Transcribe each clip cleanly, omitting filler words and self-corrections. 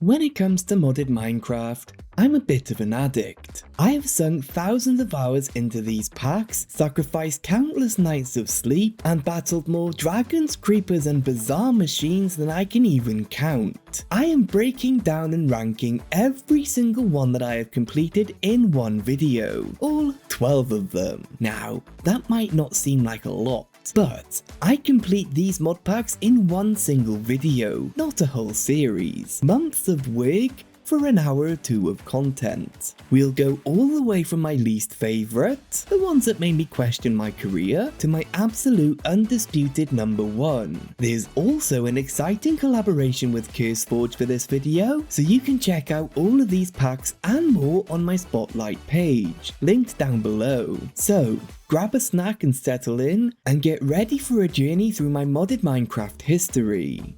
When it comes to modded Minecraft, I'm a bit of an addict. I have sunk thousands of hours into these packs, sacrificed countless nights of sleep, and battled more dragons, creepers, and bizarre machines than I can even count. I am breaking down and ranking every single one that I have completed in one video, all 12 of them. Now, that might not seem like a lot, but I complete these mod packs in one single video, not a whole series. Months of work for an hour or two of content. We'll go all the way from my least favourite, the ones that made me question my career, to my absolute undisputed number one. There's also an exciting collaboration with CurseForge for this video, so you can check out all of these packs and more on my Spotlight page, linked down below. So, grab a snack and settle in, and get ready for a journey through my modded Minecraft history.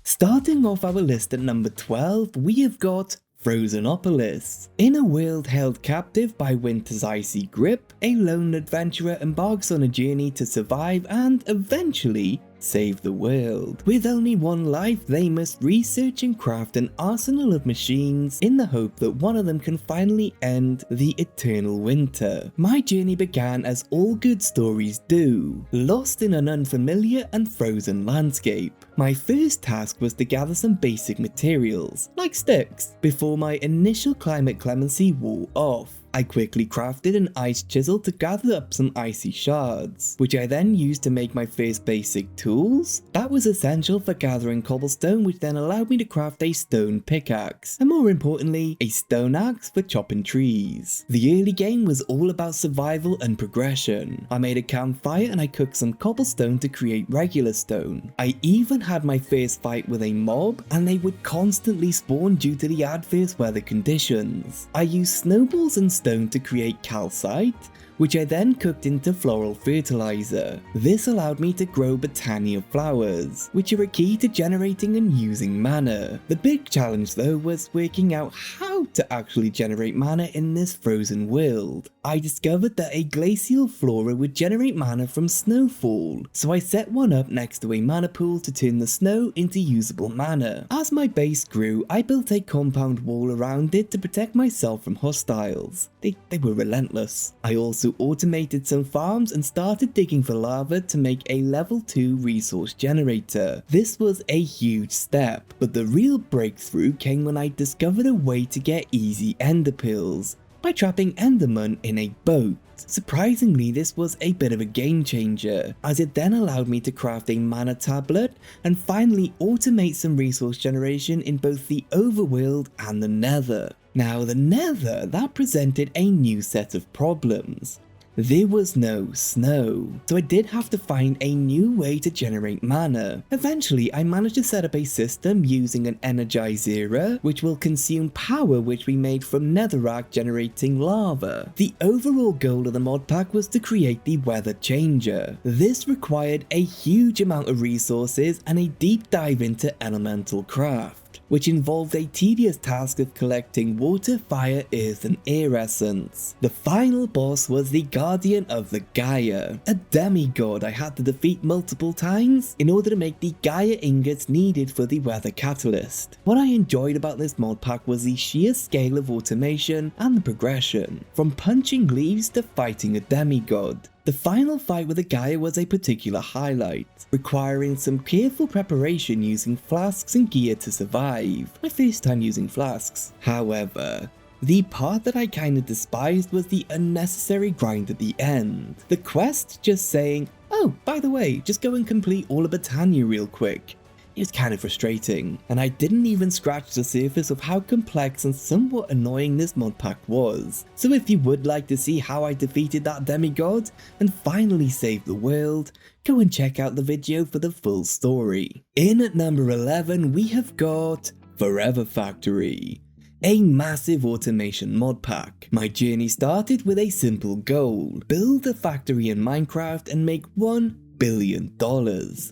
Starting off our list at number 12, we have got Frozenopoullis. In a world held captive by winter's icy grip, a lone adventurer embarks on a journey to survive and eventually save the world. With only one life, they must research and craft an arsenal of machines in the hope that one of them can finally end the eternal winter. My journey began as all good stories do, lost in an unfamiliar and frozen landscape. My first task was to gather some basic materials, like sticks, before my initial climate clemency wore off. I quickly crafted an ice chisel to gather up some icy shards, which I then used to make my first basic tools. That was essential for gathering cobblestone, which then allowed me to craft a stone pickaxe, and more importantly, a stone axe for chopping trees. The early game was all about survival and progression. I made a campfire and I cooked some cobblestone to create regular stone. I even had my first fight with a mob, and they would constantly spawn due to the adverse weather conditions. I used snowballs and stone to create calcite, which I then cooked into floral fertilizer. This allowed me to grow botania flowers, which are a key to generating and using mana. The big challenge though was working out how to actually generate mana in this frozen world. I discovered that a glacial flora would generate mana from snowfall, so I set one up next to a mana pool to turn the snow into usable mana. As my base grew, I built a compound wall around it to protect myself from hostiles. They were relentless. I also automated some farms and started digging for lava to make a level 2 resource generator. This was a huge step, but the real breakthrough came when I discovered a way to get easy ender pearls by trapping endermen in a boat. Surprisingly, this was a bit of a game changer, as it then allowed me to craft a mana tablet and finally automate some resource generation in both the overworld and the nether. Now the nether, that presented a new set of problems. There was no snow, so I did have to find a new way to generate mana. Eventually, I managed to set up a system using an energizer, which will consume power which we made from netherrack generating lava. The overall goal of the mod pack was to create the weather changer. This required a huge amount of resources and a deep dive into elemental craft, which involved a tedious task of collecting water, fire, earth, and air essence. The final boss was the Guardian of the Gaia, a demigod I had to defeat multiple times in order to make the Gaia ingots needed for the weather catalyst. What I enjoyed about this mod pack was the sheer scale of automation and the progression, from punching leaves to fighting a demigod. The final fight with the Gaia was a particular highlight, requiring some careful preparation using flasks and gear to survive. My first time using flasks. However, the part that I kinda despised was the unnecessary grind at the end. The quest just saying, oh, by the way, just go and complete all of Botania real quick. It was kind of frustrating, and I didn't even scratch the surface of how complex and somewhat annoying this mod pack was. So if you would like to see how I defeated that demigod and finally saved the world, go and check out the video for the full story. In at number 11 we have got Forever Factory, a massive automation mod pack. My journey started with a simple goal: build a factory in Minecraft and make $1 billion.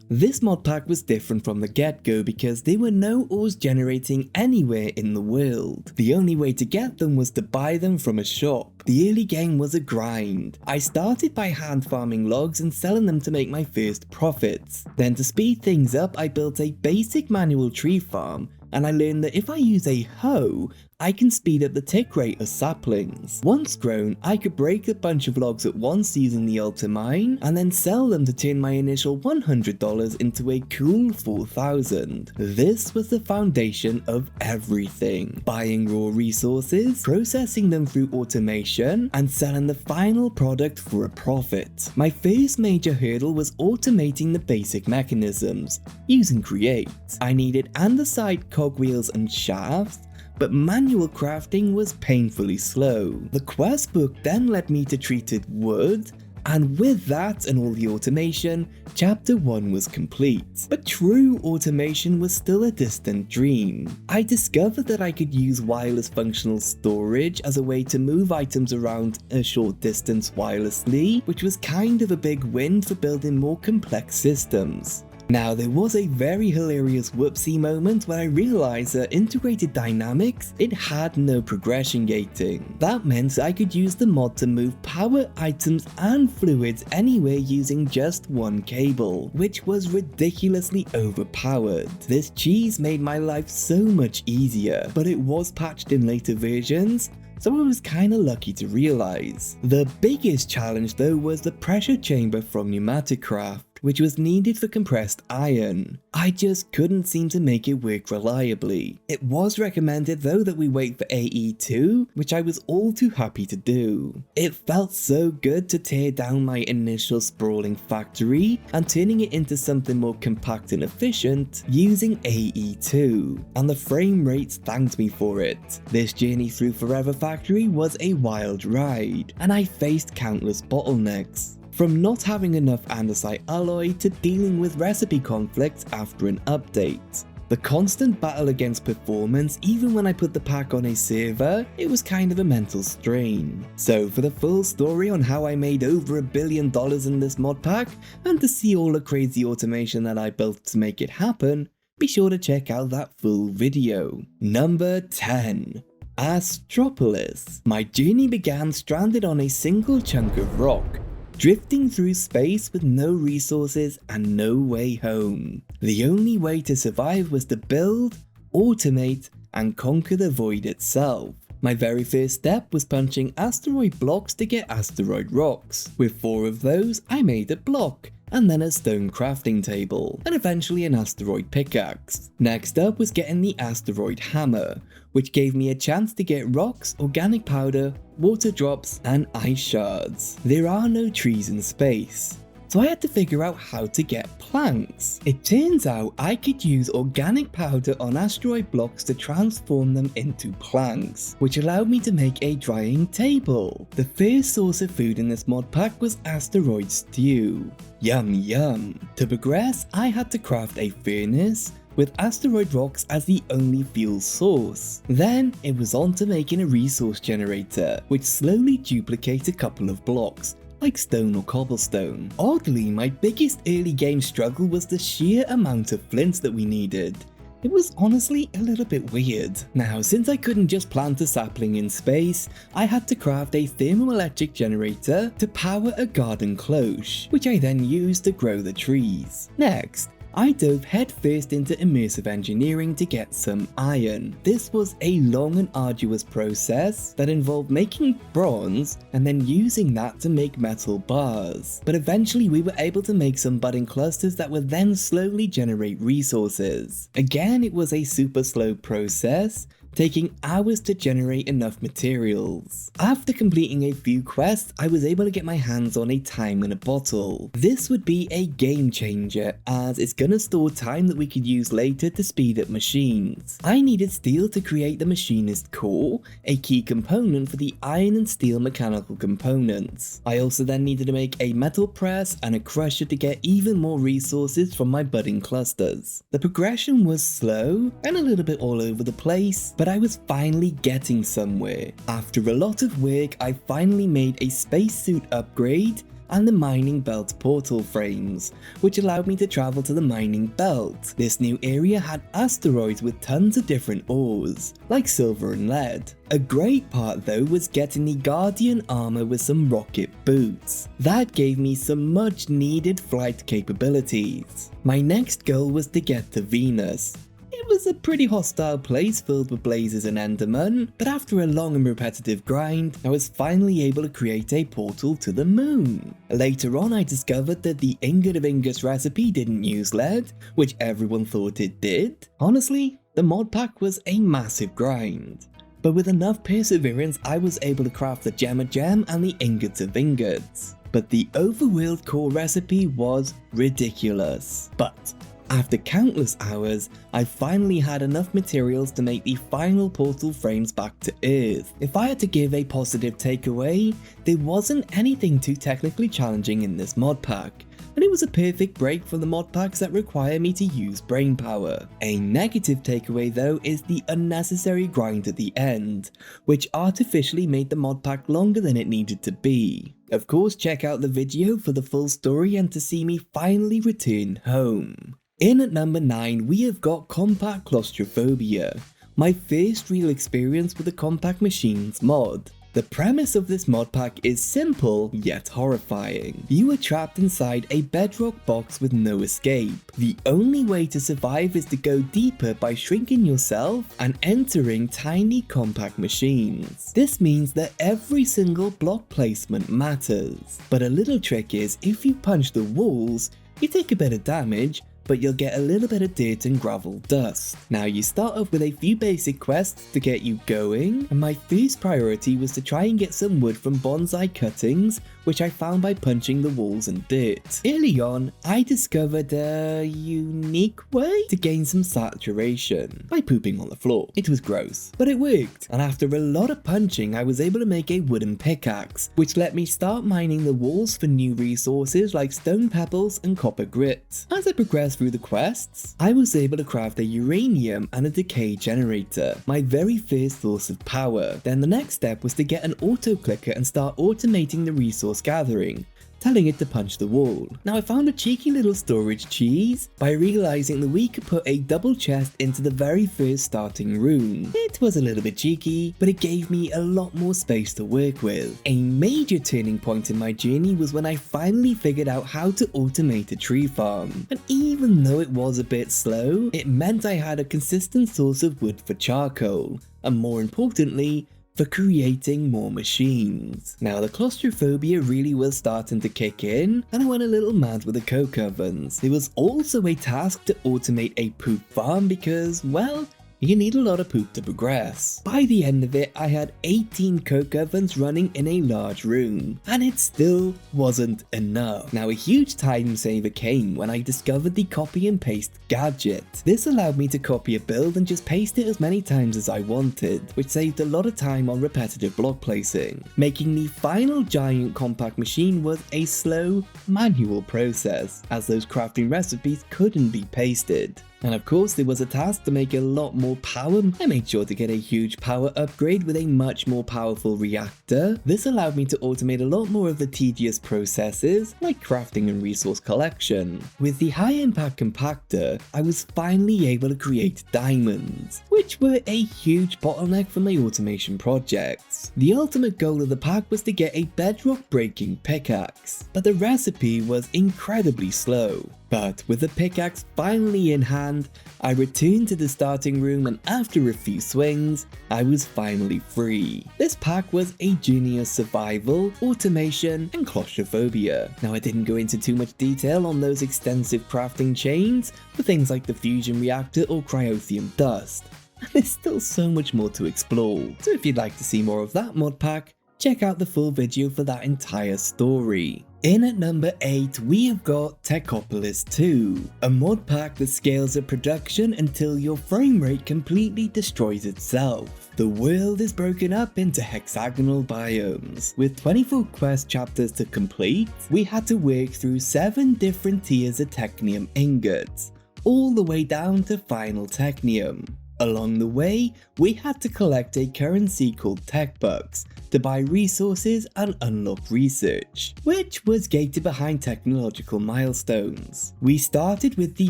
This mod pack was different from the get-go because there were no ores generating anywhere in the world. The only way to get them was to buy them from a shop. The early game was a grind. I started by hand farming logs and selling them to make my first profits. Then to speed things up, I built a basic manual tree farm and I learned that if I use a hoe, I can speed up the tick rate of saplings. Once grown, I could break a bunch of logs at once using the altar mine, and then sell them to turn my initial $100 into a cool 4,000. This was the foundation of everything. Buying raw resources, processing them through automation, and selling the final product for a profit. My first major hurdle was automating the basic mechanisms, using Create. I needed andesite cogwheels and shafts, but manual crafting was painfully slow. The quest book then led me to treated wood, and with that and all the automation, chapter 1 was complete. But true automation was still a distant dream. I discovered that I could use wireless functional storage as a way to move items around a short distance wirelessly, which was kind of a big win for building more complex systems. Now, there was a very hilarious whoopsie moment when I realized that integrated dynamics, it had no progression gating. That meant I could use the mod to move power items and fluids anywhere using just one cable, which was ridiculously overpowered. This cheese made my life so much easier, but it was patched in later versions, so I was kinda lucky to realize. The biggest challenge though was the pressure chamber from Pneumaticraft, which was needed for compressed iron. I just couldn't seem to make it work reliably. It was recommended though that we wait for AE2, which I was all too happy to do. It felt so good to tear down my initial sprawling factory and turning it into something more compact and efficient using AE2, and the frame rates thanked me for it. This journey through Forever Factory was a wild ride, and I faced countless bottlenecks. From not having enough andesite alloy to dealing with recipe conflicts after an update. The constant battle against performance, even when I put the pack on a server, it was kind of a mental strain. So for the full story on how I made over $1 billion in this mod pack, and to see all the crazy automation that I built to make it happen, be sure to check out that full video. Number 10. Astropolis. My journey began stranded on a single chunk of rock, drifting through space with no resources and no way home. The only way to survive was to build, automate, and conquer the void itself. My very first step was punching asteroid blocks to get asteroid rocks. With 4 of those, I made a block, and then a stone crafting table, and eventually an asteroid pickaxe. Next up was getting the asteroid hammer, which gave me a chance to get rocks, organic powder, water drops, and ice shards. There are no trees in space, so I had to figure out how to get planks. It turns out I could use organic powder on asteroid blocks to transform them into planks, which allowed me to make a drying table. The first source of food in this mod pack was asteroid stew. Yum yum. To progress, I had to craft a furnace with asteroid rocks as the only fuel source. Then it was on to making a resource generator, which slowly duplicates a couple of blocks, like stone or cobblestone. Oddly, my biggest early game struggle was the sheer amount of flints that we needed. It was honestly a little bit weird. Now, since I couldn't just plant a sapling in space, I had to craft a thermoelectric generator to power a garden cloche, which I then used to grow the trees. Next, I dove headfirst into immersive engineering to get some iron. This was a long and arduous process that involved making bronze and then using that to make metal bars. But eventually we were able to make some budding clusters that would then slowly generate resources. Again, it was a super slow process, taking hours to generate enough materials. After completing a few quests, I was able to get my hands on a time in a bottle. This would be a game changer, as it's gonna store time that we could use later to speed up machines. I needed steel to create the machinist core, a key component for the iron and steel mechanical components. I also then needed to make a metal press and a crusher to get even more resources from my budding clusters. The progression was slow and a little bit all over the place, but I was finally getting somewhere. After a lot of work, I finally made a spacesuit upgrade and the mining belt portal frames, which allowed me to travel to the mining belt. This new area had asteroids with tons of different ores, like silver and lead. A great part though was getting the Guardian armor with some rocket boots. That gave me some much needed flight capabilities. My next goal was to get to Venus. It It was a pretty hostile place filled with blazes and endermen, but after a long and repetitive grind, I was finally able to create a portal to the moon. Later on, I discovered that the ingot of ingots recipe didn't use lead, which everyone thought it did. Honestly, the mod pack was a massive grind. But with enough perseverance, I was able to craft the gem of gem and the ingots of ingots. But the overworld core recipe was ridiculous. But after countless hours, I finally had enough materials to make the final portal frames back to Earth. If I had to give a positive takeaway, there wasn't anything too technically challenging in this mod pack, and it was a perfect break from the mod packs that require me to use brain power. A negative takeaway though is the unnecessary grind at the end, which artificially made the mod pack longer than it needed to be. Of course, check out the video for the full story and to see me finally return home. In at number 9, we have got Compact Claustrophobia, my first real experience with the Compact Machines mod. The premise of this mod pack is simple, yet horrifying. You are trapped inside a bedrock box with no escape. The only way to survive is to go deeper by shrinking yourself and entering tiny compact machines. This means that every single block placement matters. But a little trick is, if you punch the walls, you take a bit of damage, but you'll get a little bit of dirt and gravel dust. Now you start off with a few basic quests to get you going, and my first priority was to try and get some wood from bonsai cuttings, which I found by punching the walls and dirt. Early on, I discovered a unique way to gain some saturation by pooping on the floor. It was gross, but it worked, and after a lot of punching, I was able to make a wooden pickaxe, which let me start mining the walls for new resources like stone pebbles and copper grit. As I progressed through the quests, I was able to craft a uranium and a decay generator, my very first source of power. Then the next step was to get an auto clicker and start automating the resource gathering, telling it to punch the wall. Now I found a cheeky little storage cheese by realizing that we could put a double chest into the very first starting room. It was a little bit cheeky, but it gave me a lot more space to work with. A major turning point in my journey was when I finally figured out how to automate a tree farm. And even though it was a bit slow, it meant I had a consistent source of wood for charcoal, and more importantly, for creating more machines. Now the claustrophobia really was starting to kick in, and I went a little mad with the coke ovens. There was also a task to automate a poop farm because, well, you need a lot of poop to progress. By the end of it, I had 18 coke ovens running in a large room, and it still wasn't enough. Now a huge time saver came when I discovered the copy and paste gadget. This allowed me to copy a build and just paste it as many times as I wanted, which saved a lot of time on repetitive block placing. Making the final giant compact machine was a slow, manual process, as those crafting recipes couldn't be pasted. And of course there was a task to make a lot more power. I made sure to get a huge power upgrade with a much more powerful reactor. This allowed me to automate a lot more of the tedious processes like crafting and resource collection. With the high impact compactor, I was finally able to create diamonds, which were a huge bottleneck for my automation projects. The ultimate goal of the pack was to get a bedrock breaking pickaxe, but the recipe was incredibly slow. But with the pickaxe finally in hand, I returned to the starting room, and after a few swings, I was finally free. This pack was a journey of survival, automation, and claustrophobia. Now I didn't go into too much detail on those extensive crafting chains for things like the fusion reactor or cryothium dust, and there's still so much more to explore. So if you'd like to see more of that mod pack, check out the full video for that entire story. In at number 8, we have got Techopolis 2, a mod pack that scales up production until your frame rate completely destroys itself. The world is broken up into hexagonal biomes. With 24 quest chapters to complete, we had to work through 7 different tiers of technium ingots, all the way down to final technium. Along the way, we had to collect a currency called tech bucks to buy resources and unlock research, which was gated behind technological milestones. We started with the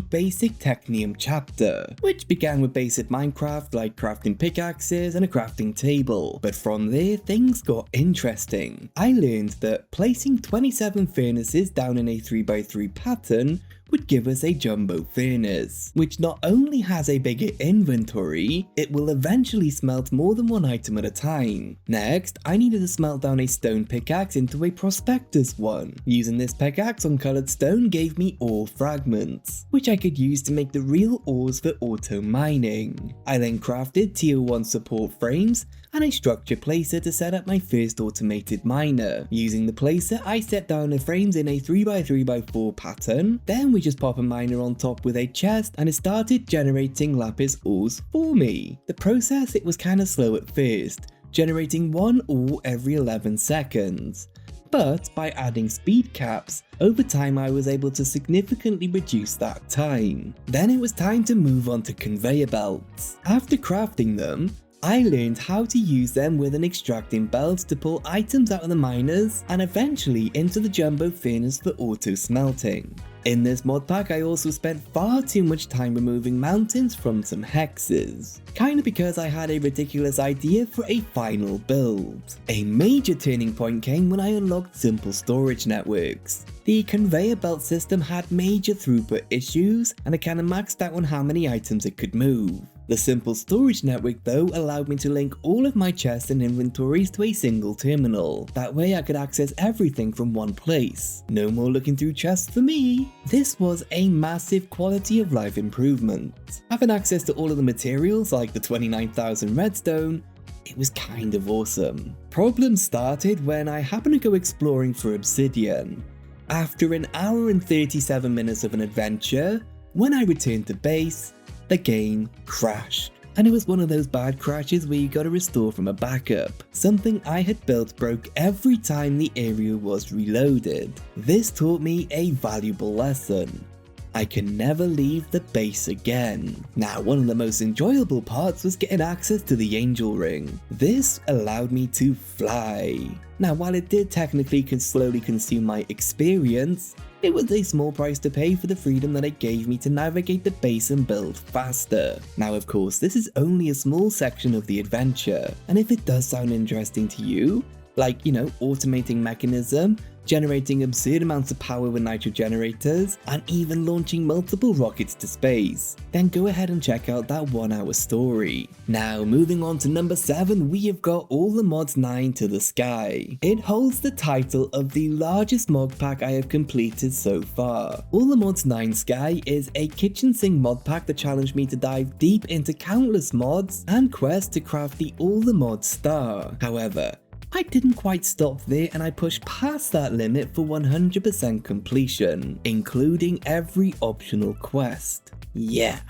basic technium chapter, which began with basic Minecraft like crafting pickaxes and a crafting table, but from there things got interesting. I learned that placing 27 furnaces down in a 3x3 pattern would give us a jumbo furnace, which not only has a bigger inventory, it will eventually smelt more than one item at a time. Next, I needed to smelt down a stone pickaxe into a prospectus one. Using this pickaxe on coloured stone gave me ore fragments, which I could use to make the real ores for auto mining. I then crafted tier 1 support frames and a structure placer to set up my first automated miner. Using the placer, I set down the frames in a 3x3x4 pattern, then we just pop a miner on top with a chest and it started generating lapis ores for me. The process, it was kinda slow at first, generating 1 ore every 11 seconds. But by adding speed caps, over time I was able to significantly reduce that time. Then it was time to move on to conveyor belts. After crafting them, I learned how to use them with an extracting belt to pull items out of the miners and eventually into the jumbo furnace for auto smelting. In this mod pack, I also spent far too much time removing mountains from some hexes, kinda because I had a ridiculous idea for a final build. A major turning point came when I unlocked simple storage networks. The conveyor belt system had major throughput issues and I kinda maxed out on how many items it could move. The simple storage network though allowed me to link all of my chests and inventories to a single terminal. That way I could access everything from one place. No more looking through chests for me. This was a massive quality of life improvement. Having access to all of the materials like the 29,000 redstone, it was kind of awesome. Problems started when I happened to go exploring for obsidian. After an hour and 37 minutes of an adventure, when I returned to base, the game crashed. And it was one of those bad crashes where you gotta restore from a backup. Something I had built broke every time the area was reloaded. This taught me a valuable lesson. I can never leave the base again. Now, one of the most enjoyable parts was getting access to the angel ring. This allowed me to fly. Now, while it did technically slowly consume my experience, it was a small price to pay for the freedom that it gave me to navigate the base and build faster. Now, of course, this is only a small section of the adventure, and if it does sound interesting to you, like, automating mechanism, generating absurd amounts of power with nitro generators, and even launching multiple rockets to space, then go ahead and check out that 1-hour story. Now, moving on to number 7, we have got All the Mods 9 to the Sky. It holds the title of the largest mod pack I have completed so far. All the Mods 9 Sky is a kitchen sink mod pack that challenged me to dive deep into countless mods and quests to craft the All the Mods star. However, I didn't quite stop there and I pushed past that limit for 100% completion, including every optional quest. Yeah.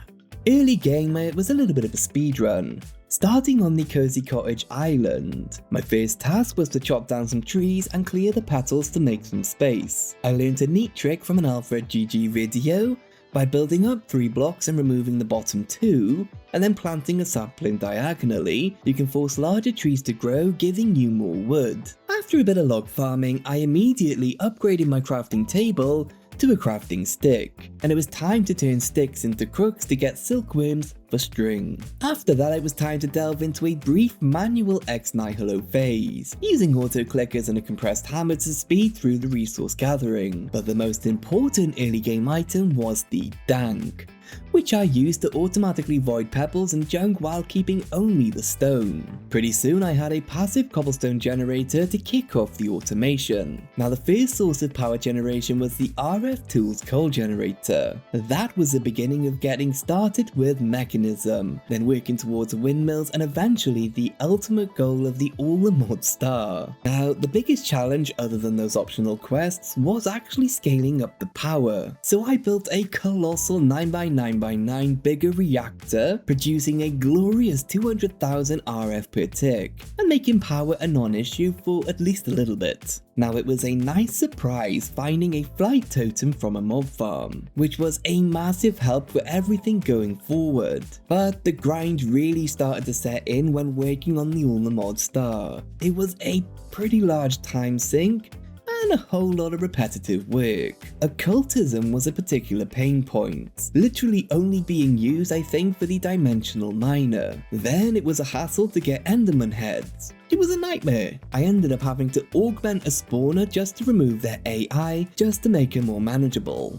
Early game it was a little bit of a speedrun. Starting on the Cozy Cottage Island, my first task was to chop down some trees and clear the petals to make some space. I learned a neat trick from an Alfred GG video by building up 3 blocks and removing the bottom 2, and then planting a sapling diagonally. You can force larger trees to grow, giving you more wood. After a bit of log farming, I immediately upgraded my crafting table to a crafting stick, and it was time to turn sticks into crooks to get silkworms for string. After that, it was time to delve into a brief manual ex nihilo phase, using auto clickers and a compressed hammer to speed through the resource gathering. But the most important early game item was the dank, which I used to automatically void pebbles and junk while keeping only the stone. Pretty soon I had a passive cobblestone generator to kick off the automation. Now, the first source of power generation was the RF Tools coal generator. That was the beginning of getting started with mechanism, then working towards windmills and eventually the ultimate goal of the All the Mods star. Now, the biggest challenge other than those optional quests was actually scaling up the power. So I built a colossal 9x9x9 bigger reactor, producing a glorious 200,000 RF per tick, and making power a non-issue for at least a little bit. Now, it was a nice surprise finding a flight totem from a mob farm, which was a massive help for everything going forward. But the grind really started to set in when working on the All the Mods star. It was a pretty large time sink and a whole lot of repetitive work. Occultism was a particular pain point, literally only being used I think for the dimensional miner. Then it was a hassle to get enderman heads. It was a nightmare. I ended up having to augment a spawner just to remove their AI, just to make it more manageable.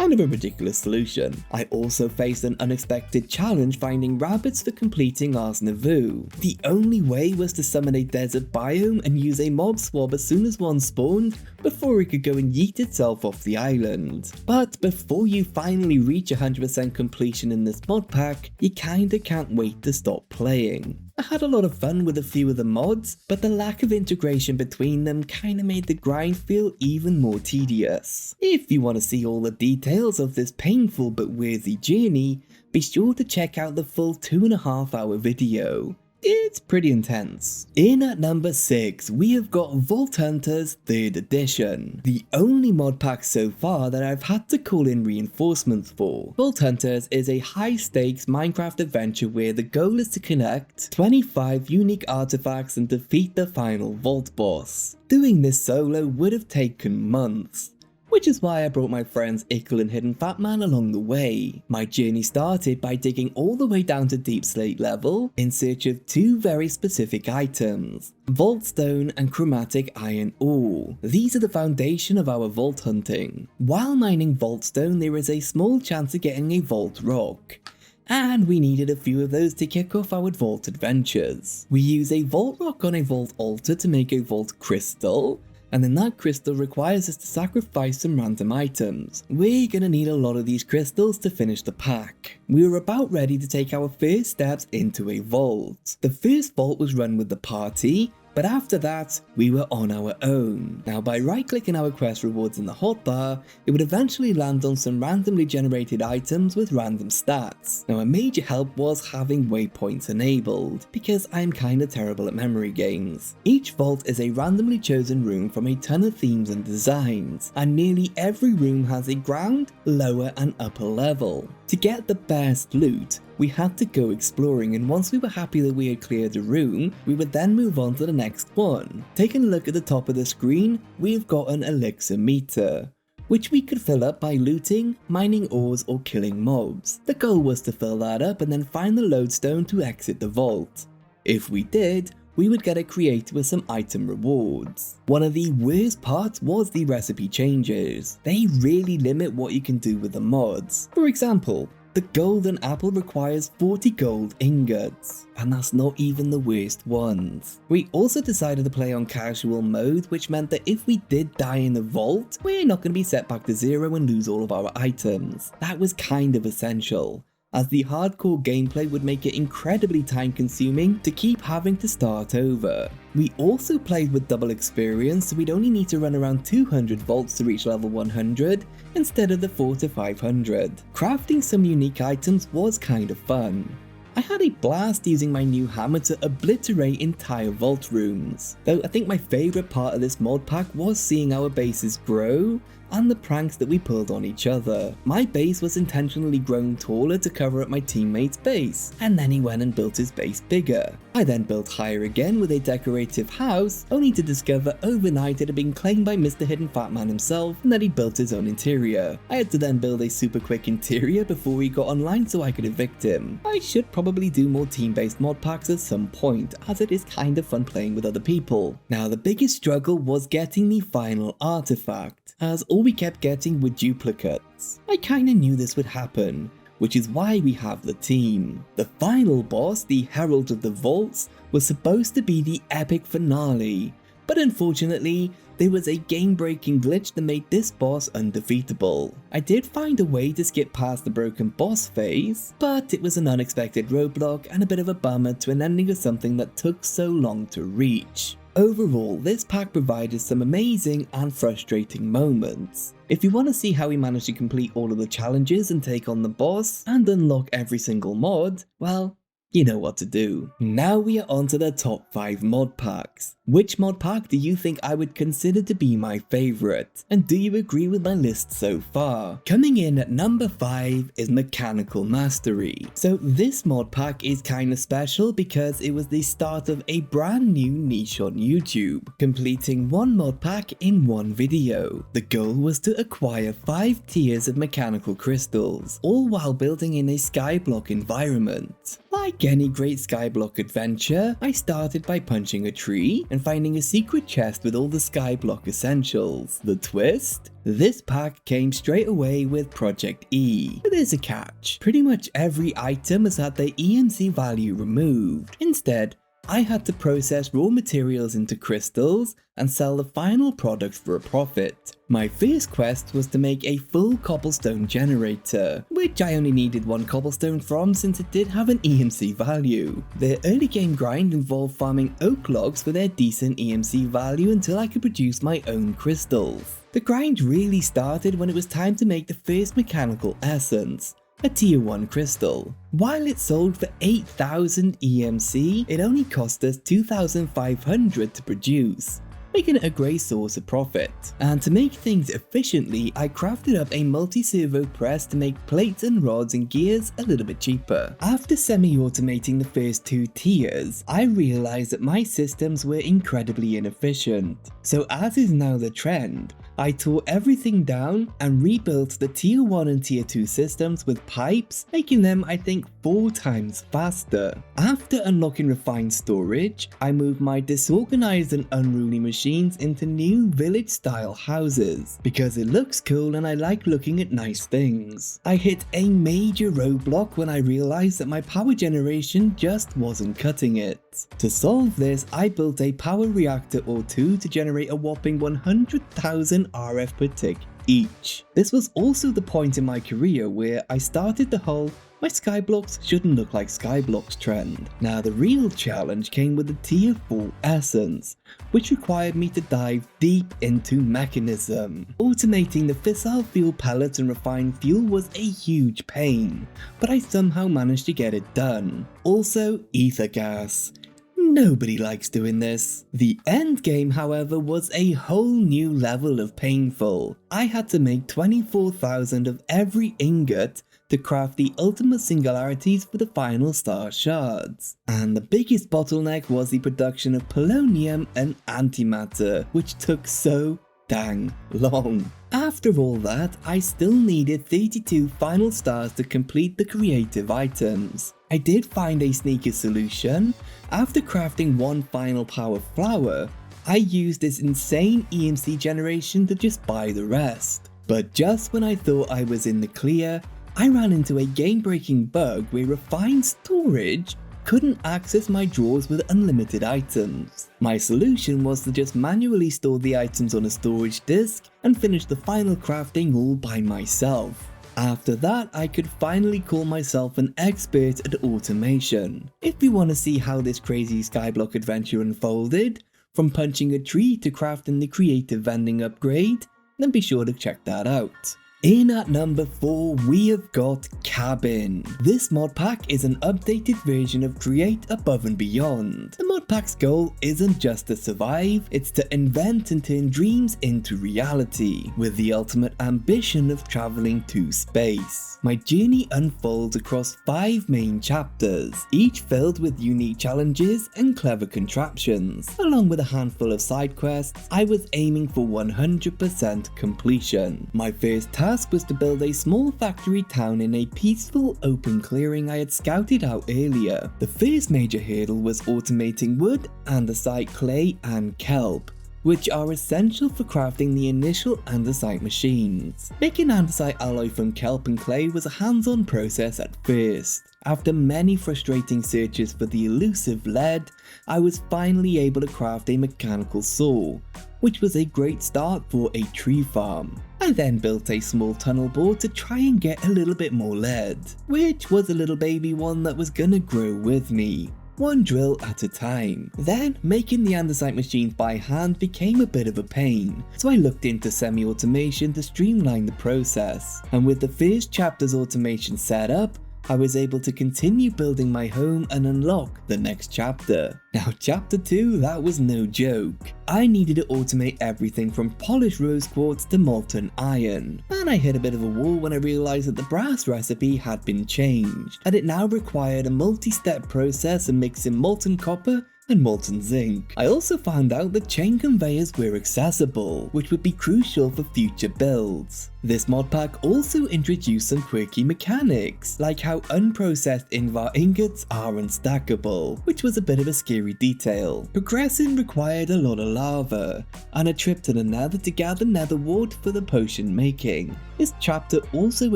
kind of a ridiculous solution. I also faced an unexpected challenge finding rabbits for completing Ars Nouveau. The only way was to summon a desert biome and use a mob swab as soon as one spawned before it could go and yeet itself off the island. But before you finally reach 100% completion in this mod pack, you kinda can't wait to stop playing. I had a lot of fun with a few of the mods, but the lack of integration between them kinda made the grind feel even more tedious. If you want to see all the details of this painful but worthy journey, be sure to check out the full 2.5 hour video. It's pretty intense. In at number 6, we have got Vault Hunters 3rd edition. The only mod pack so far that I've had to call in reinforcements for. Vault Hunters is a high stakes Minecraft adventure where the goal is to connect 25 unique artifacts and defeat the final vault boss. Doing this solo would have taken months, which is why I brought my friends Ickle and Hidden Fatman along the way. My journey started by digging all the way down to Deep Slate level in search of 2 very specific items, Vault Stone and Chromatic Iron Ore. These are the foundation of our vault hunting. While mining Vault Stone, there is a small chance of getting a Vault Rock, and we needed a few of those to kick off our vault adventures. We use a Vault Rock on a Vault Altar to make a Vault Crystal, and then that crystal requires us to sacrifice some random items. We're gonna need a lot of these crystals to finish the pack. We were about ready to take our first steps into a vault. The first vault was run with the party, but after that, we were on our own. Now, by right-clicking our quest rewards in the hotbar, it would eventually land on some randomly generated items with random stats. Now, a major help was having waypoints enabled, because I'm kinda terrible at memory games. Each vault is a randomly chosen room from a ton of themes and designs, and nearly every room has a ground, lower and upper level. To get the best loot, we had to go exploring, and once we were happy that we had cleared a room, we would then move on to the next one. Taking a look at the top of the screen, we've got an elixir meter, which we could fill up by looting, mining ores or killing mobs. The goal was to fill that up and then find the lodestone to exit the vault. If we did, we would get a creator with some item rewards. One of the worst parts was the recipe changes. They really limit what you can do with the mods. For example, the golden apple requires 40 gold ingots, and that's not even the worst ones. We also decided to play on casual mode, which meant that if we did die in the vault, we're not going to be set back to 0 and lose all of our items. That was kind of essential, as the hardcore gameplay would make it incredibly time consuming to keep having to start over. We also played with double experience, so we'd only need to run around 200 vaults to reach level 100 instead of the 400 to 500. Crafting some unique items was kind of fun. I had a blast using my new hammer to obliterate entire vault rooms, though I think my favourite part of this mod pack was seeing our bases grow and the pranks that we pulled on each other. My base was intentionally grown taller to cover up my teammate's base, and then he went and built his base bigger. I then built higher again with a decorative house, only to discover overnight it had been claimed by Mr. Hidden Fatman himself and that he built his own interior. I had to then build a super quick interior before he got online so I could evict him. I should probably do more team-based mod packs at some point, as it is kind of fun playing with other people. Now, the biggest struggle was getting the final artifact, as all we kept getting were duplicates. I kinda knew this would happen, which is why we have the team. The final boss, the Herald of the Vaults, was supposed to be the epic finale, but unfortunately, there was a game-breaking glitch that made this boss undefeatable. I did find a way to skip past the broken boss phase, but it was an unexpected roadblock and a bit of a bummer to an ending of something that took so long to reach. Overall, this pack provided some amazing and frustrating moments. If you want to see how we managed to complete all of the challenges and take on the boss, and unlock every single mod, well, you know what to do. Now we are on to the top 5 mod packs. Which mod pack do you think I would consider to be my favourite? And do you agree with my list so far? Coming in at number 5 is Mechanical Mastery. So this mod pack is kinda special because it was the start of a brand new niche on YouTube, completing one mod pack in one video. The goal was to acquire 5 tiers of mechanical crystals, all while building in a skyblock environment. Like any great skyblock adventure, I started by punching a tree and finding a secret chest with all the skyblock essentials. The twist? This pack came straight away with Project E, but there's a catch. Pretty much every item has had their EMC value removed. Instead, I had to process raw materials into crystals and sell the final product for a profit. My first quest was to make a full cobblestone generator, which I only needed one cobblestone from since it did have an EMC value. The early game grind involved farming oak logs for their decent EMC value until I could produce my own crystals. The grind really started when it was time to make the first mechanical essence, a tier 1 crystal. While it sold for 8,000 EMC, it only cost us 2,500 to produce, making it a great source of profit. And to make things efficiently, I crafted up a multi-servo press to make plates and rods and gears a little bit cheaper. After semi-automating the first 2 tiers, I realized that my systems were incredibly inefficient. So as is now the trend, I tore everything down and rebuilt the tier 1 and tier 2 systems with pipes, making them I think 4 times faster. After unlocking refined storage, I moved my disorganized and unruly machines into new village style houses, because it looks cool and I like looking at nice things. I hit a major roadblock when I realized that my power generation just wasn't cutting it. To solve this, I built a power reactor or 2 to generate a whopping 100,000 RF per tick each. This was also the point in my career where I started the whole "my skyblocks shouldn't look like skyblocks" trend. Now the real challenge came with the tier 4 essence, which required me to dive deep into mechanism. Automating the fissile fuel pellets and refined fuel was a huge pain, but I somehow managed to get it done. Also, ether gas. Nobody likes doing this. The end game, however, was a whole new level of painful. I had to make 24,000 of every ingot to craft the ultimate singularities for the final star shards. And the biggest bottleneck was the production of polonium and antimatter, which took so dang long. After all that, I still needed 32 final stars to complete the creative items. I did find a sneaky solution. After crafting one final power flower, I used this insane EMC generation to just buy the rest. But just when I thought I was in the clear, I ran into a game-breaking bug where refined storage couldn't access my drawers with unlimited items. My solution was to just manually store the items on a storage disk and finish the final crafting all by myself. After that, I could finally call myself an expert at automation. If you want to see how this crazy skyblock adventure unfolded, from punching a tree to crafting the creative vending upgrade, then be sure to check that out. In at number 4, we have got Cabin. This mod pack is an updated version of Create Above and Beyond. The mod pack's goal isn't just to survive, it's to invent and turn dreams into reality, with the ultimate ambition of traveling to space. My journey unfolds across 5 main chapters, each filled with unique challenges and clever contraptions. Along with a handful of side quests, I was aiming for 100% completion. My first task was to build a small factory town in a peaceful open clearing I had scouted out earlier. The first major hurdle was automating wood, andesite, clay and kelp, which are essential for crafting the initial andesite machines. Making andesite alloy from kelp and clay was a hands-on process at first. After many frustrating searches for the elusive lead, I was finally able to craft a mechanical saw, which was a great start for a tree farm. I then built a small tunnel board to try and get a little bit more lead, which was a little baby one that was gonna grow with me, one drill at a time. Then, making the andesite machines by hand became a bit of a pain, so I looked into semi-automation to streamline the process. And with the first chapter's automation set up, I was able to continue building my home and unlock the next chapter. Now chapter 2, that was no joke. I needed to automate everything from polished rose quartz to molten iron, and I hit a bit of a wall when I realized that the brass recipe had been changed, and it now required a multi-step process of mixing molten copper and molten zinc. I also found out that chain conveyors were accessible, which would be crucial for future builds. This mod pack also introduced some quirky mechanics, like how unprocessed Invar ingots are unstackable, which was a bit of a scary detail. Progressing required a lot of lava, and a trip to the nether to gather nether wart for the potion making. This chapter also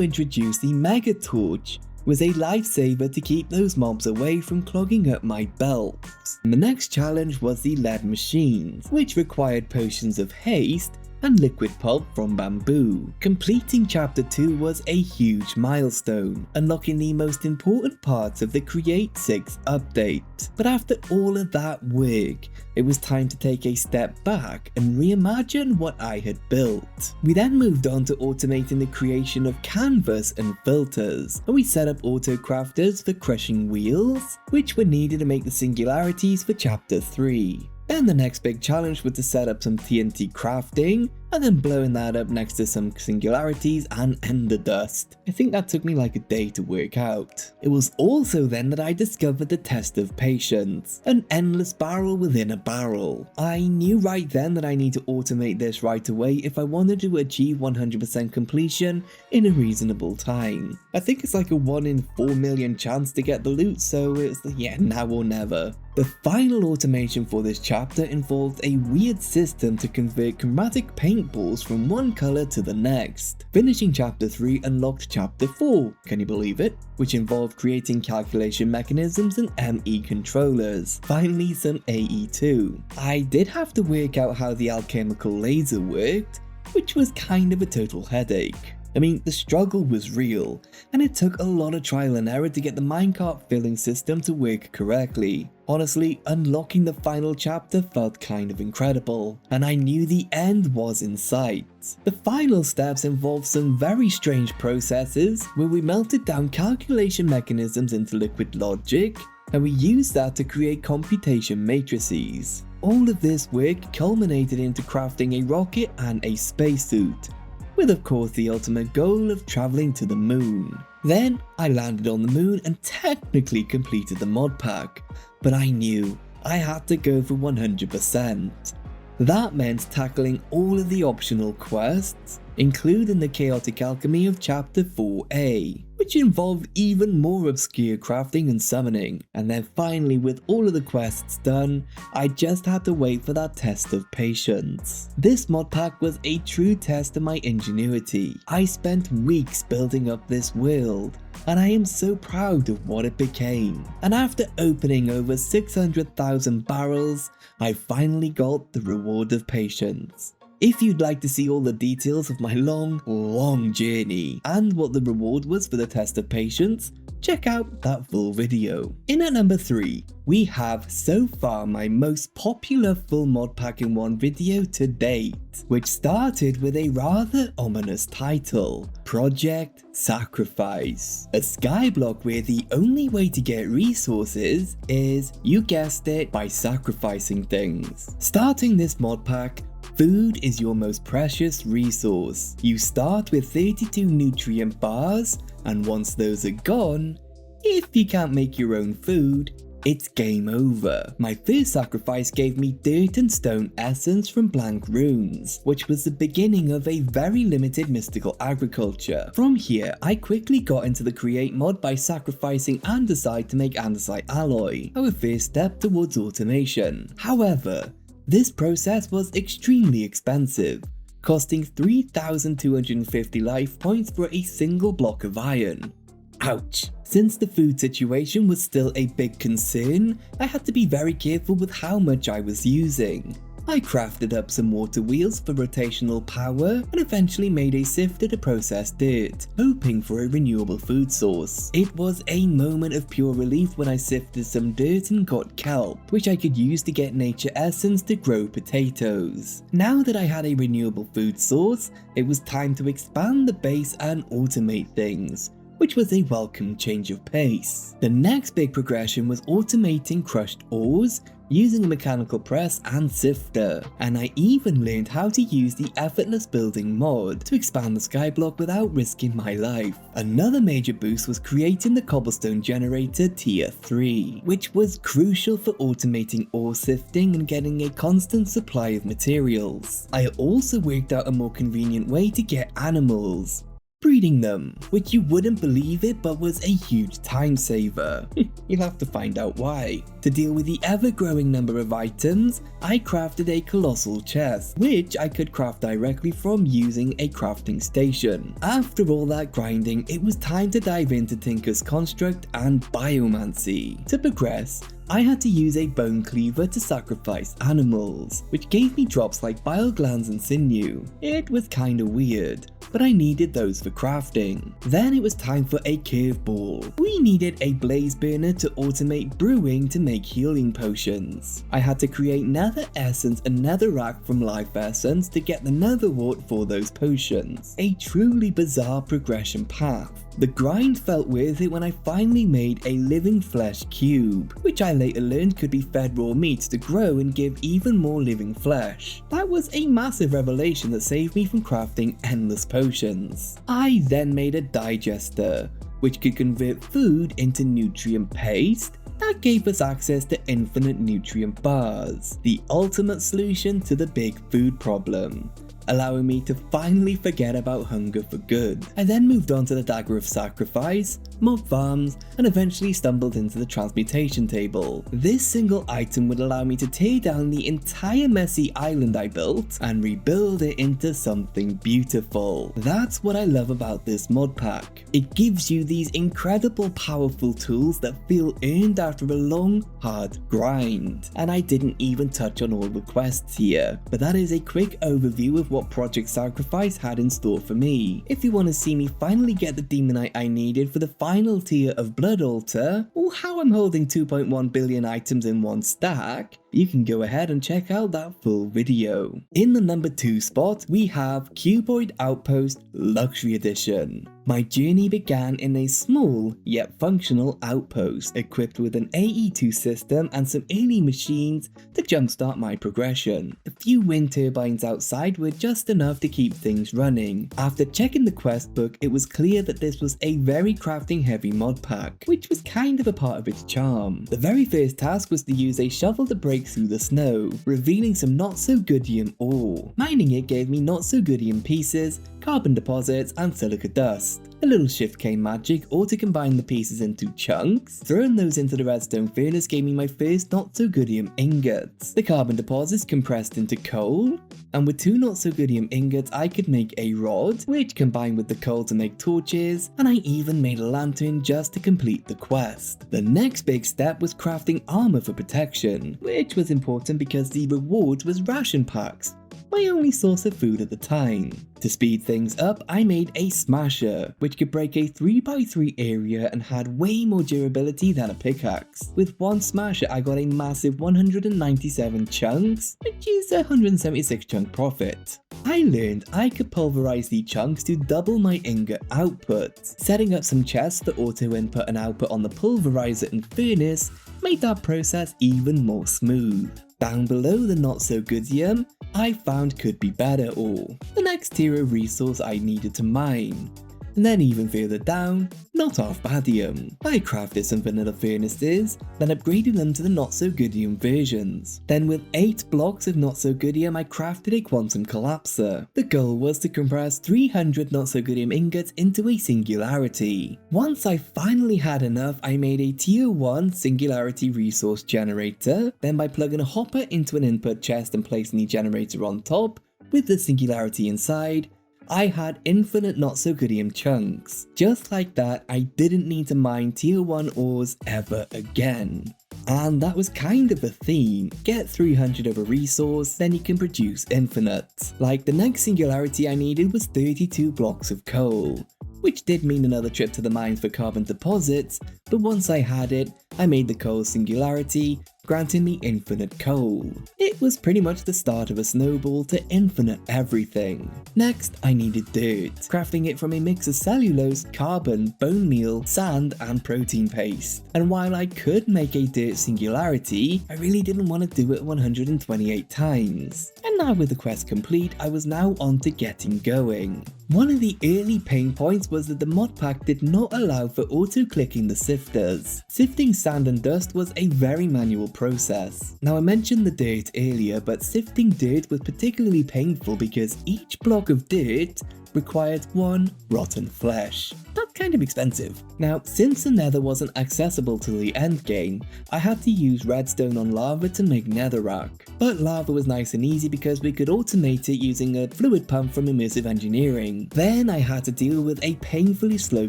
introduced the Mega Torch, was a lifesaver to keep those mobs away from clogging up my belts. The next challenge was the lead machines, which required potions of haste and liquid pulp from bamboo. Completing chapter 2 was a huge milestone, unlocking the most important parts of the Create 6 update. But after all of that work, it was time to take a step back and reimagine what I had built. We then moved on to automating the creation of canvas and filters, and we set up auto crafters for crushing wheels, which were needed to make the singularities for chapter 3. Then the next big challenge was to set up some TNT crafting, and then blowing that up next to some singularities and ender dust. I think that took me like a day to work out. It was also then that I discovered the test of patience, an endless barrel within a barrel. I knew right then that I need to automate this right away if I wanted to achieve 100% completion in a reasonable time. I think it's like a 1 in 4 million chance to get the loot, so it's now or never. The final automation for this chapter involved a weird system to convert chromatic paintballs from one color to the next. Finishing chapter 3 unlocked chapter 4, can you believe it? Which involved creating calculation mechanisms and ME controllers. Finally some AE too. I did have to work out how the alchemical laser worked, which was kind of a total headache. I mean, the struggle was real, and it took a lot of trial and error to get the minecart filling system to work correctly. Honestly, unlocking the final chapter felt kind of incredible, and I knew the end was in sight. The final steps involved some very strange processes where we melted down calculation mechanisms into liquid logic, and we used that to create computation matrices. All of this work culminated into crafting a rocket and a spacesuit, with of course the ultimate goal of traveling to the moon. Then I landed on the moon and technically completed the mod pack, but I knew I had to go for 100%. That meant tackling all of the optional quests, including the chaotic alchemy of chapter 4a, which involved even more obscure crafting and summoning. And then finally, with all of the quests done, I just had to wait for that test of patience. This mod pack was a true test of my ingenuity. I spent weeks building up this world, and I am so proud of what it became. And after opening over 600,000 barrels, I finally got the reward of patience. If you'd like to see all the details of my long journey and what the reward was for the test of patience, check out that full video. In at number 3, we have so far my most popular full mod pack in one video to date, which started with a rather ominous title, Project Sacrifice. A skyblock where the only way to get resources is, you guessed it, by sacrificing things. Starting this mod pack, food is your most precious resource. You start with 32 nutrient bars, and once those are gone, if you can't make your own food, it's game over. My first sacrifice gave me dirt and stone essence from blank runes, which was the beginning of a very limited mystical agriculture. From here, I quickly got into the create mod by sacrificing andesite to make andesite alloy, our first step towards automation. However, this process was extremely expensive, costing 3,250 life points for a single block of iron. Ouch! Since the food situation was still a big concern, I had to be very careful with how much I was using. I crafted up some water wheels for rotational power and eventually made a sifter to process dirt, hoping for a renewable food source. It was a moment of pure relief when I sifted some dirt and got kelp, which I could use to get nature essence to grow potatoes. Now that I had a renewable food source, it was time to expand the base and automate things, which was a welcome change of pace. The next big progression was automating crushed ores using a mechanical press and sifter, and I even learned how to use the effortless building mod to expand the skyblock without risking my life. Another major boost was creating the cobblestone generator tier 3, which was crucial for automating ore sifting and getting a constant supply of materials. I also worked out a more convenient way to get animals, breeding them, which you wouldn't believe it but was a huge time saver. You'll have to find out why. To deal with the ever-growing number of items, I crafted a colossal chest, which I could craft directly from using a crafting station. After all that grinding, it was time to dive into Tinker's Construct and Biomancy. To progress, I had to use a bone cleaver to sacrifice animals, which gave me drops like bile glands and sinew. It was kinda weird, but I needed those for crafting. Then it was time for a curveball. We needed a blaze burner to automate brewing to make healing potions. I had to create nether essence and netherrack from life essence to get the nether wart for those potions. A truly bizarre progression path. The grind felt worth it when I finally made a living flesh cube, which I later learned could be fed raw meats to grow and give even more living flesh. That was a massive revelation that saved me from crafting endless potions. I then made a digester, which could convert food into nutrient paste. That gave us access to infinite nutrient bars, the ultimate solution to the big food problem, allowing me to finally forget about hunger for good. I then moved on to the Dagger of Sacrifice, mob farms, and eventually stumbled into the transmutation table. This single item would allow me to tear down the entire messy island I built and rebuild it into something beautiful. That's what I love about this mod pack. It gives you these incredible powerful tools that feel earned after a long, hard grind. And I didn't even touch on all the quests here, but that is a quick overview of what Project Sacrifice had in store for me. If you want to see me finally get the demonite I needed for the final tier of Blood Altar, or how I'm holding 2.1 billion items in one stack, you can go ahead and check out that full video. In the number 2 spot, we have Cuboid Outpost Luxury Edition. My journey began in a small yet functional outpost equipped with an AE2 system and some early machines to jumpstart my progression. A few wind turbines outside were just enough to keep things running. After checking the quest book, it was clear that this was a very crafting heavy mod pack, which was kind of a part of its charm. The very first task was to use a shovel to break through the snow, revealing some not so goodium ore. Mining it gave me not so goodium pieces, carbon deposits, and silica dust. A little shift cane magic, or to combine the pieces into chunks. Throwing those into the redstone furnace gave me my first not so goodium ingots. The carbon deposits compressed into coal, and with 2 not so goodium ingots I could make a rod, which combined with the coal to make torches, and I even made a lantern just to complete the quest. The next big step was crafting armor for protection, which was important because the reward was ration packs, my only source of food at the time. To speed things up, I made a smasher, which could break a 3x3 area and had way more durability than a pickaxe. With one smasher I got a massive 197 chunks, which is 176 chunk profit. I learned I could pulverize the chunks to double my ingot output. Setting up some chests to auto input and output on the pulverizer and furnace made that process even more smooth. Down below the not so goodium, I found could be better ore, the next tier of resource I needed to mine. And then even further down, not half badium. I crafted some vanilla furnaces, then upgraded them to the not so goodium versions. Then with 8 blocks of not so goodium I crafted a quantum collapser. The goal was to compress 300 not so goodium ingots into a singularity. Once I finally had enough, I made a tier 1 singularity resource generator. Then by plugging a hopper into an input chest and placing the generator on top, with the singularity inside, I had infinite not so goodium chunks. Just like that, I didn't need to mine tier 1 ores ever again. And that was kind of a theme. Get 300 of a resource, then you can produce infinite. Like the next singularity I needed was 32 blocks of coal, which did mean another trip to the mines for carbon deposits, but once I had it, I made the coal singularity, granting me infinite coal. It was pretty much the start of a snowball to infinite everything. Next, I needed dirt, crafting it from a mix of cellulose, carbon, bone meal, sand, and protein paste. And while I could make a dirt singularity, I really didn't want to do it 128 times. And now with the quest complete, I was now on to getting going. One of the early pain points was that the modpack did not allow for auto-clicking the sifters. Sifting sand and dust was a very manual process. Now I mentioned the dirt earlier, but sifting dirt was particularly painful because each block of dirt required 1 rotten flesh. That's kind of expensive. Now, since the nether wasn't accessible till the end game, I had to use redstone on lava to make netherrack. But lava was nice and easy because we could automate it using a fluid pump from Immersive Engineering. Then I had to deal with a painfully slow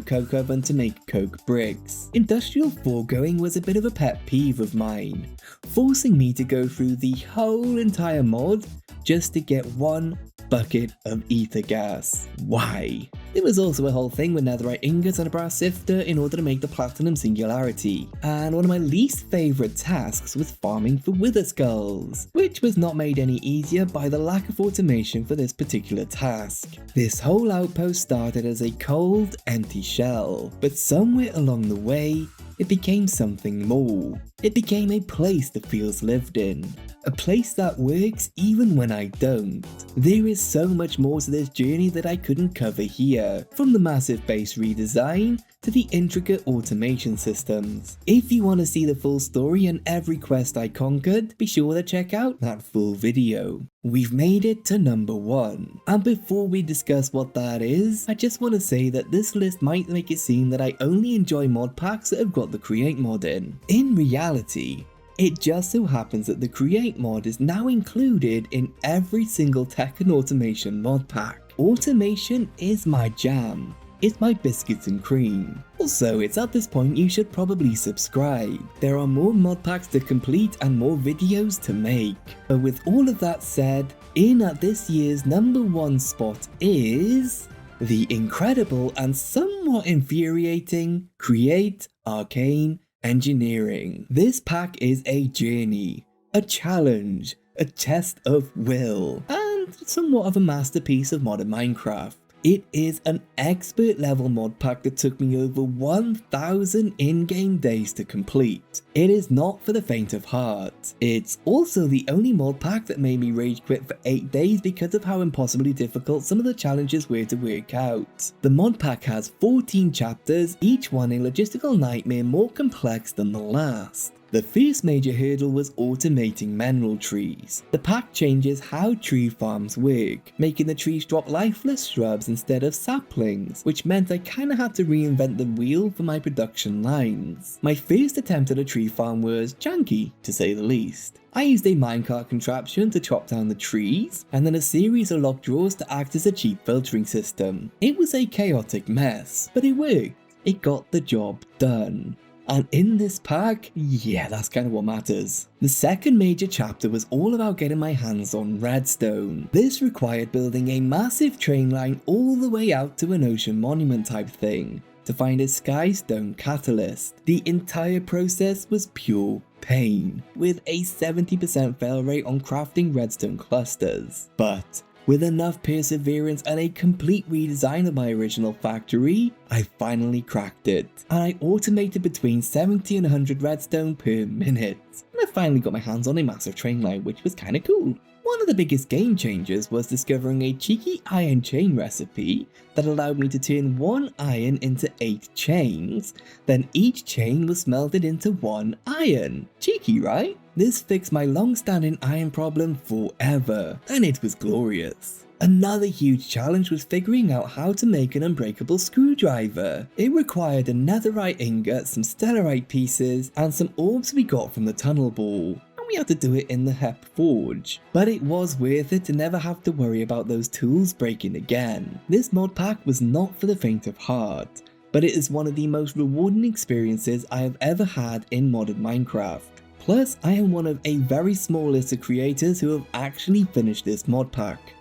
coke oven to make coke bricks. Industrial foregoing was a bit of a pet peeve of mine, forcing me to go through the whole entire mod just to get 1 bucket of ether gas. Why? There was also a whole thing with netherite ingots and a brass sifter in order to make the platinum singularity. And one of my least favourite tasks was farming for wither skulls, which was not made any easier by the lack of automation for this particular task. This whole outpost started as a cold, empty shell, but somewhere along the way, it became something more. It became a place that feels lived in. A place that works even when I don't. There is so much more to this journey that I couldn't cover here, from the massive base redesign to the intricate automation systems. If you want to see the full story and every quest I conquered, be sure to check out that full video. We've made it to number 1, and before we discuss what that is, I just want to say that this list might make it seem that I only enjoy mod packs that have got the Create mod in. In reality, it just so happens that the Create mod is now included in every single tech and automation mod pack. Automation is my jam. It's my biscuits and cream. Also, it's at this point you should probably subscribe. There are more mod packs to complete and more videos to make. But with all of that said, in at this year's number 1 spot is the incredible and somewhat infuriating Create Arcane Engineering. This pack is a journey, a challenge, a test of will, and somewhat of a masterpiece of modern Minecraft. It is an expert level mod pack that took me over 1,000 in-game days to complete. It is not for the faint of heart. It's also the only mod pack that made me rage quit for 8 days because of how impossibly difficult some of the challenges were to work out. The mod pack has 14 chapters, each one a logistical nightmare more complex than the last. The first major hurdle was automating mineral trees. The pack changes how tree farms work, making the trees drop lifeless shrubs instead of saplings, which meant I kinda had to reinvent the wheel for my production lines. My first attempt at a tree farm was janky, to say the least. I used a minecart contraption to chop down the trees, and then a series of locked drawers to act as a cheap filtering system. It was a chaotic mess, but it worked. It got the job done. And in this pack, yeah, that's kind of what matters. The second major chapter was all about getting my hands on redstone. This required building a massive train line all the way out to an ocean monument type thing to find a skystone catalyst. The entire process was pure pain, with a 70% fail rate on crafting redstone clusters. But with enough perseverance and a complete redesign of my original factory, I finally cracked it, and I automated between 70 and 100 redstone per minute. And I finally got my hands on a massive train line, which was kinda cool. One of the biggest game changers was discovering a cheeky iron chain recipe that allowed me to turn 1 iron into 8 chains, then each chain was smelted into 1 iron. Cheeky, right? This fixed my long-standing iron problem forever, and it was glorious. Another huge challenge was figuring out how to make an unbreakable screwdriver. It required a netherite ingot, some stellarite pieces, and some orbs we got from the tunnel ball. We had to do it in the Hep Forge, but it was worth it to never have to worry about those tools breaking again. This mod pack was not for the faint of heart, but it is one of the most rewarding experiences I have ever had in modern Minecraft. Plus, I am one of a very small list of creators who have actually finished this mod pack.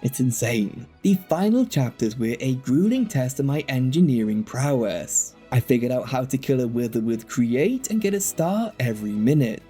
It's insane. The final chapters were a grueling test of my engineering prowess. I figured out how to kill a wither with Create and get a star every minute.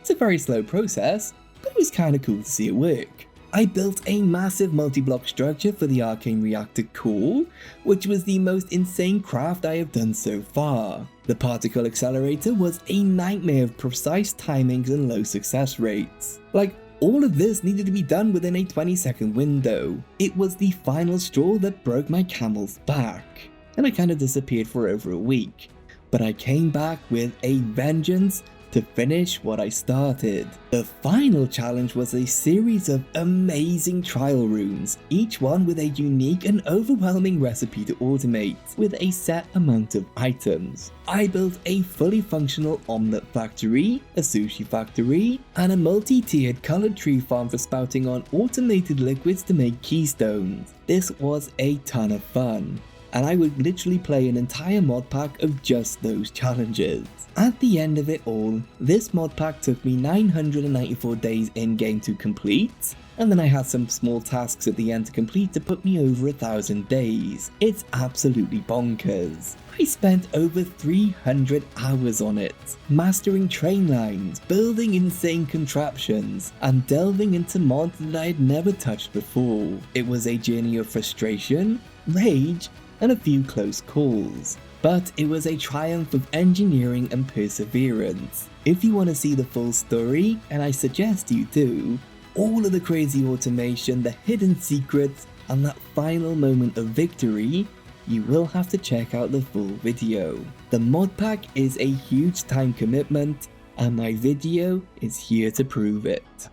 It's a very slow process, but it was kinda cool to see it work. I built a massive multi-block structure for the Arcane Reactor core, which was the most insane craft I have done so far. The particle accelerator was a nightmare of precise timings and low success rates. Like, all of this needed to be done within a 20-second window. It was the final straw that broke my camel's back, and I kinda disappeared for over a week. But I came back with a vengeance to finish what I started. The final challenge was a series of amazing trial rooms, each one with a unique and overwhelming recipe to automate, with a set amount of items. I built a fully functional omelette factory, a sushi factory, and a multi-tiered colored tree farm for spouting on automated liquids to make keystones. This was a ton of fun, and I would literally play an entire mod pack of just those challenges. At the end of it all, this mod pack took me 994 days in-game to complete, and then I had some small tasks at the end to complete to put me over 1,000 days. It's absolutely bonkers. I spent over 300 hours on it, mastering train lines, building insane contraptions, and delving into mods that I had never touched before. It was a journey of frustration, rage, and a few close calls. But it was a triumph of engineering and perseverance. If you want to see the full story, and I suggest you do, all of the crazy automation, the hidden secrets, and that final moment of victory, you will have to check out the full video. The mod pack is a huge time commitment, and my video is here to prove it.